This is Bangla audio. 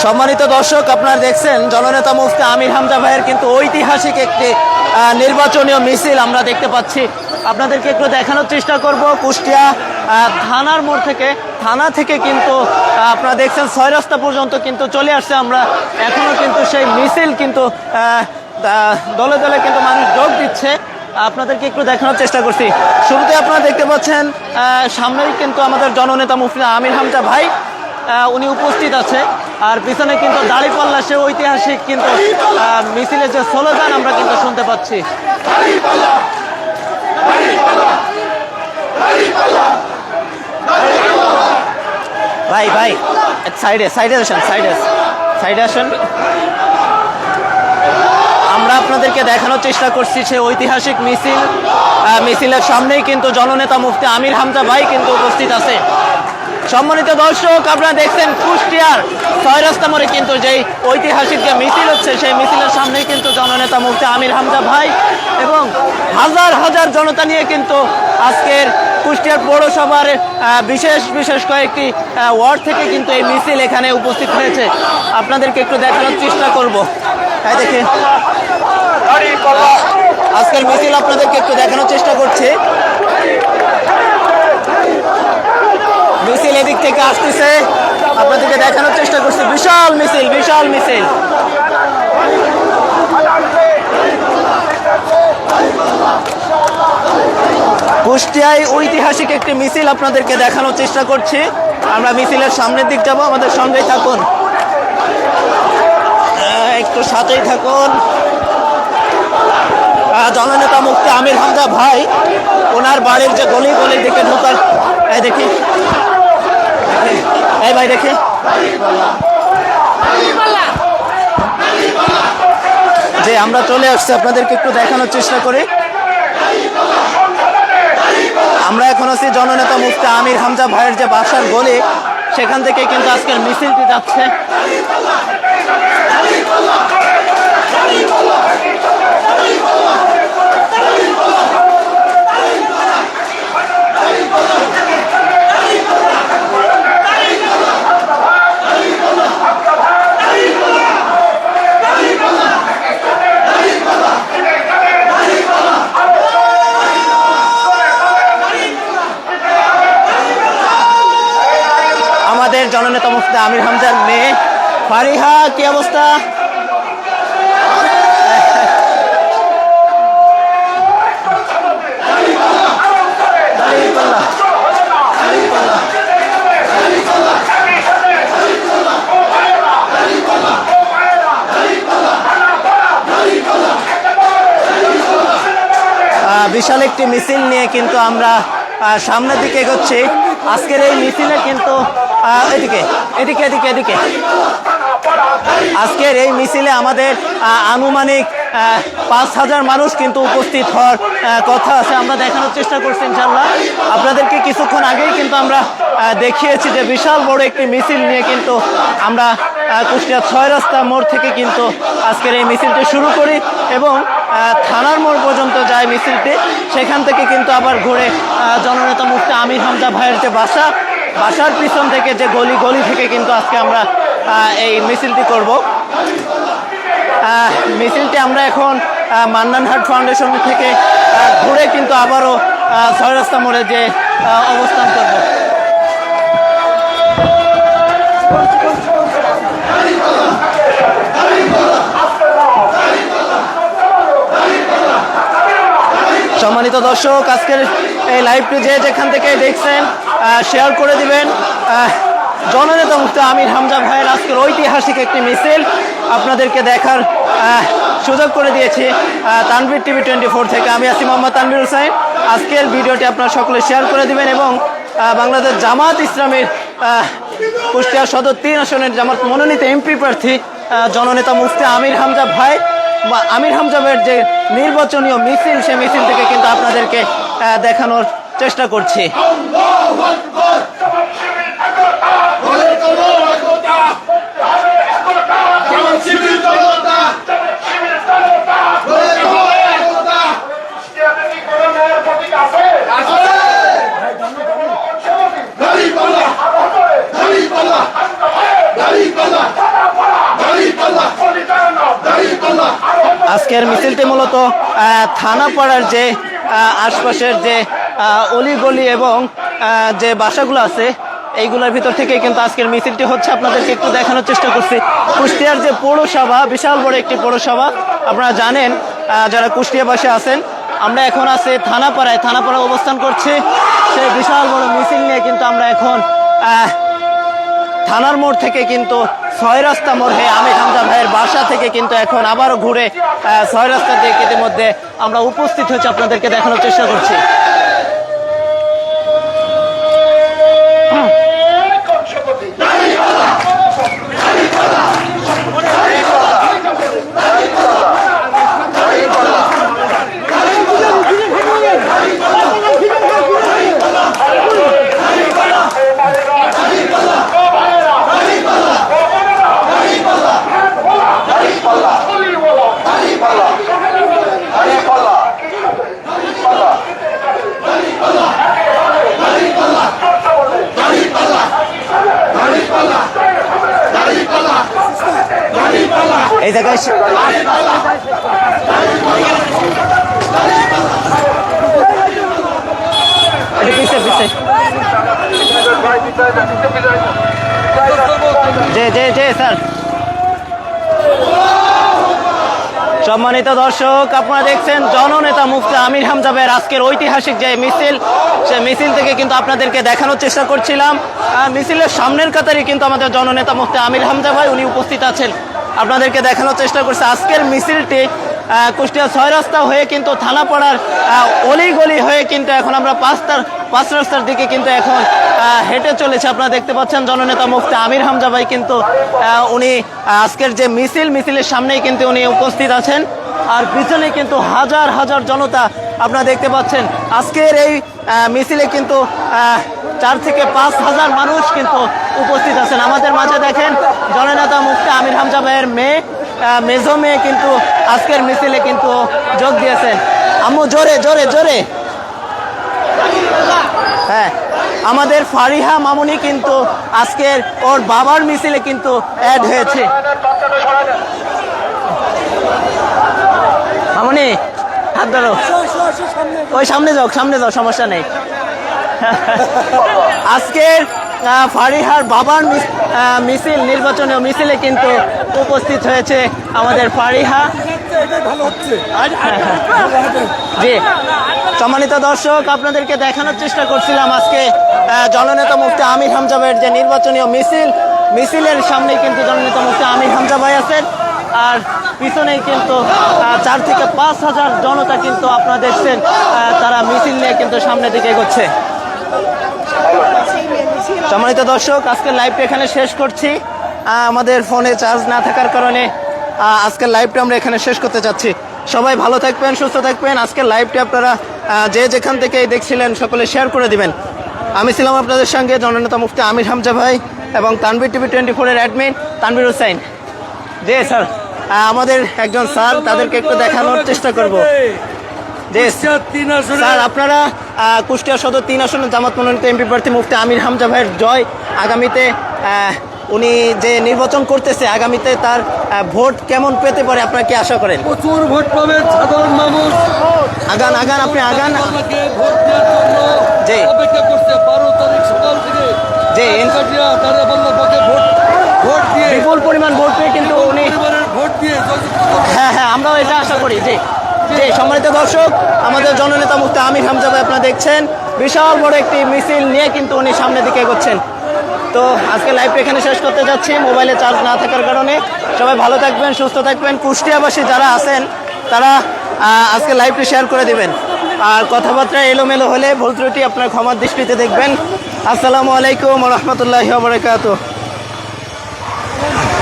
সম্মানিত দর্শক, আপনারা দেখছেন জননেতা মুফতি আমির হামজা ভাইয়ের কিন্তু ঐতিহাসিক একটি নির্বাচনীয় মিছিল আমরা দেখতে পাচ্ছি। আপনাদেরকে একটু দেখানোর চেষ্টা করব। কুষ্টিয়া থানার মোড় থেকে, থানা থেকে কিন্তু আপনারা দেখছেন 6 রাস্তা পর্যন্ত কিন্তু চলে আসছে। আমরা এখনো কিন্তু সেই মিছিল কিন্তু দলে দলে কিন্তু মানুষ যোগ দিচ্ছে। আপনাদেরকে একটু দেখানোর চেষ্টা করছি। শুরুতে আপনারা দেখতে পাচ্ছেন সামনেই কিন্তু আমাদের জননেতা মুফতি আমির হামজা ভাই উনি উপস্থিত আছে। আর পিছনে কিন্তু দাঁড়িপাল্লা সে ঐতিহাসিক কিন্তু মিছিলের যে স্লোগান আমরা কিন্তু শুনতে পাচ্ছি। ভাই ভাই সাইডে সাইডে আসেন, সাইডে আসেন। আমরা আপনাদেরকে দেখানোর চেষ্টা করছি সে ঐতিহাসিক মিছিলের সামনেই কিন্তু জননেতা মুফতি আমির হামজা ভাই কিন্তু উপস্থিত আছে। সম্মানিত দর্শক, আপনারা দেখছেন কুষ্টিয়ার 6 রাস্তা মোড়ে কিন্তু যেই ঐতিহাসিক যে মিছিল হচ্ছে সেই মিছিলের সামনেই কিন্তু জননেতা মুফতি আমির হামজা ভাই এবং হাজার হাজার জনতা নিয়ে কিন্তু আজকের কুষ্টিয়ার পৌরসভার বিশেষ কয়েকটি ওয়ার্ড থেকে কিন্তু এই মিছিল এখানে উপস্থিত হয়েছে। আপনাদেরকে একটু দেখানোর চেষ্টা করব। তাই দেখে আজকের মিছিল আপনাদেরকে একটু দেখানোর চেষ্টা করছি। মিছিল এদিক থেকে আসতেছে, আপনাদেরকে দেখানোর চেষ্টা করছি। বিশাল মিছিল, বিশাল মিছিল। কুষ্টিয়ায় ঐতিহাসিক একটি মিছিল আপনাদেরকে দেখানোর চেষ্টা করছি। আমরা মিছিলের সামনের দিক যাব, আমাদের সঙ্গেই থাকুন, একটু সাথেই থাকুন। জননেতা মুফতি আমির হামজা ভাই ওনার বাড়ির যে গলি গলির দিকে ঢোকার দেখি, এই ভাই দেখে যে আমরা চলে আসছি, আপনাদেরকে একটু দেখানোর চেষ্টা করি। আমরা এখন আছি জননেতা মুফতি আমির হামজা ভাইয়ের যে বাসার গলি, সেখান থেকে কিন্তু আজকের মিছিলটি যাচ্ছে। আমাদের জননেতা মুফতি আমির হামজার মেয়ে ফারিহা, কি অবস্থা? বিশাল একটি মিছিল নিয়ে কিন্তু আমরা সামনের দিকে এগোচ্ছি। আজকের এই মিছিলে কিন্তু এদিকে এদিকে এদিকে এদিকে আজকের এই মিছিলে আমাদের আনুমানিক 5,000 মানুষ কিন্তু উপস্থিত হওয়ার কথা আছে। আমরা দেখানোর চেষ্টা করছি ইনশাল্লাহ। আপনাদেরকে কিছুক্ষণ আগেই কিন্তু আমরা দেখিয়েছি যে বিশাল বড় একটি মিছিল নিয়ে কিন্তু আমরা কুষ্টিয়া 6 রাস্তা মোড় থেকে কিন্তু আজকের এই মিছিলটি শুরু করি এবং থানার মোড় পর্যন্ত যায় মিছিলটি। সেখান থেকে কিন্তু আবার ঘুরে জননেতা মুফতি আমির হামজা ভাইয়ের যে বাসার পিছন থেকে যে গলি থেকে কিন্তু আজকে আমরা এই মিছিলটি করব। মিছিলটি আমরা এখন মান্নানহাট ফাউন্ডেশন থেকে ঘুরে কিন্তু আবারও 6 রাস্তা মোড়ে যে অবস্থান করব। সম্মানিত দর্শক, আজকের এই লাইভটি যেখান থেকে দেখছেন শেয়ার করে দিবেন। জননেতা মুফতি আমির হামজা ভাইয়ের আজকের ঐতিহাসিক একটি মিছিল আপনাদেরকে দেখার সুযোগ করে দিয়েছি তানভীর টিভি 24 থেকে। আমি আছি মোহাম্মদ তানভীর হোসেন। আজকের ভিডিওটি আপনারা সকলে শেয়ার করে দিবেন এবং বাংলাদেশ জামাত ইসলামের কুষ্টিয়া সদর 3 আসনের জামাত মনোনীত এমপি প্রার্থী জননেতা মুফতি আমির হামজা ভাই আমির হামজা ভাইয়ের যে নির্বাচনীয় মিছিল, সে মিছিল থেকে কিন্তু আপনাদেরকে দেখানোর চেষ্টা করছি। আজকের মিছিলটি মূলত থানাপাড়ার যে আশপাশের যে অলিগলি এবং যে বাসাগুলো আছে এইগুলোর ভিতর থেকে কিন্তু আজকের মিছিলটি হচ্ছে। আপনাদেরকে একটু দেখানোর চেষ্টা করছি কুষ্টিয়ার যে পৌরসভা, বিশাল বড় একটি পৌরসভা। আপনারা জানেন যারা কুষ্টিয়াবাসী আছেন, আমরা এখন আছি থানাপাড়ায় অবস্থান করছি। সেই বিশাল বড় মিছিল নিয়ে কিন্তু আমরা এখন থানার মোড় থেকে কিন্তু 6 রাস্তা মোড় হয়ে আমির হামজা ভাইয়ের বাসা থেকে কিন্তু এখন আবারও ঘুরে 6 রাস্তা দিয়ে ইতিমধ্যে আমরা উপস্থিত হয়েছি, আপনাদেরকে দেখানোর চেষ্টা করছি। এই জায়গায় স্যার। সম্মানিত দর্শক, আপনারা দেখছেন জননেতা মুফতি আমির হামজা ভাইয়ের আজকের ঐতিহাসিক যে মিছিল, সে মিছিল থেকে কিন্তু আপনাদেরকে দেখানোর চেষ্টা করছিলাম। মিছিলের সামনের কাতারে কিন্তু আমাদের জননেতা মুফতি আমির হামজা ভাই উনি উপস্থিত আছেন। আপনাদেরকে দেখানোর চেষ্টা করছে আজকের মিছিলটি কুষ্টিয়া 6 রাস্তা হয়ে কিন্তু থানাপাড়ার অলিগলি হয়ে কিন্তু এখন আমরা 5 রাস্তার দিকে কিন্তু এখন হেঁটে চলেছে। আপনারা দেখতে পাচ্ছেন জননেতা মুফতি আমির হামজা ভাই কিন্তু উনি আজকের যে মিছিলের সামনেই কিন্তু উনি উপস্থিত আছেন। আর পিছনে কিন্তু হাজার হাজার জনতা আপনারা দেখতে পাচ্ছেন। আজকের এই মিছিলে কিন্তু 4 থেকে 5 হাজার মানুষ কিন্তু উপস্থিত আছেন। আমাদের মাঝে দেখেন জননেতা মুফতি আমির হামজা ভাইয়ের মেজো মেয়ে কিন্তু আজকের মিছিলে কিন্তু যোগ দিয়েছেন। আম্মু জোরে জোরে জোরে। হ্যাঁ, আমাদের ফারিহা মামুনি কিন্তু আজকের ওর বাবার মিছিলে কিন্তু অ্যাড হয়েছে। মামুনি হাত ধরো, ওই সামনে যাও সমস্যা নেই। আজকের ফারিহার বাবার মিছিল, নির্বাচনীয় মিছিলে কিন্তু উপস্থিত হয়েছে আমাদের ফারিহা। জি, সম্মানিত দর্শক, আপনাদেরকে দেখানোর চেষ্টা করছিলাম আজকে জননেতা মুফতি আমির হামজা ভাইয়ের যে নির্বাচনীয় মিছিলের সামনে কিন্তু জননেতা মুফতি আমির হামজা ভাই আছেন। আর পিছনেই কিন্তু 4 থেকে 5 হাজার জনতা কিন্তু আপনারা দেখছেন তারা মিছিল নিয়ে কিন্তু সামনের দিকে এগোচ্ছে। সম্মানিত দর্শক, আজকের লাইভটা এখানে শেষ করছি। আমাদের ফোনে চার্জ না থাকার কারণে আজকের লাইভটা আমরা এখানে শেষ করতে চাচ্ছি। সবাই ভালো থাকবেন, সুস্থ থাকবেন। আজকের লাইভটা আপনারা যে যেখান থেকে দেখছিলেন সকলে শেয়ার করে দিবেন। আমি ছিলাম আপনাদের সঙ্গে জননেতা মুফতি আমির হামজা ভাই এবং তানভীর টিভি 24-এর অ্যাডমিন তানভীর হোসেন। জি স্যার, আমাদের একজন স্যার, তাদেরকে একটু দেখানোর চেষ্টা করব। স্যার, আপনারা কুষ্টিয়া সদর 3 আসনে জামাত মনোনীত এমপি প্রার্থী মুফতি আমির হামজা ভাইয়ের জয়। আগামীতে উনি যে নির্বাচন করতেছে, আগামীতে তার ভোট কেমন পেতে পারে আপনারা কি আশা করেন? প্রচুর ভোট পাবে সাধারণ মানুষ। আগান আপনি আগান। ভোট দেওয়ার জন্য জি, অপেক্ষা করছে 12 তারিখ সকাল থেকে। জি, তারা বলল ভোট দিয়ে বিপুল পরিমাণ ভোট পেয়ে কিন্তু উনি ভোট দিয়ে। হ্যাঁ, আমরাও এটা আশা করি। জি, সম্মানিত দর্শক, আমাদের জননেতা মুফতি আমির হামজা ভাই আপনারা দেখছেন বিশাল বড় একটি মিছিল নিয়ে কিন্তু উনি সামনের দিকে এগোচ্ছেন। তো আজকে লাইভটা এখানে শেষ করতে যাচ্ছি মোবাইলে চার্জ না থাকার কারণে। সবাই ভালো থাকবেন, সুস্থ থাকবেন। কুষ্টিয়াবাসী যারা আছেন তারা আজকে লাইভটি শেয়ার করে দিবেন। আর কথাবার্তা এলোমেলো হলে ভুল ত্রুটি আপনার ক্ষমার দৃষ্টিতে দেখবেন। আসসালামু আলাইকুম ওয়া রাহমাতুল্লাহি ওয়া বারাকাতুহু।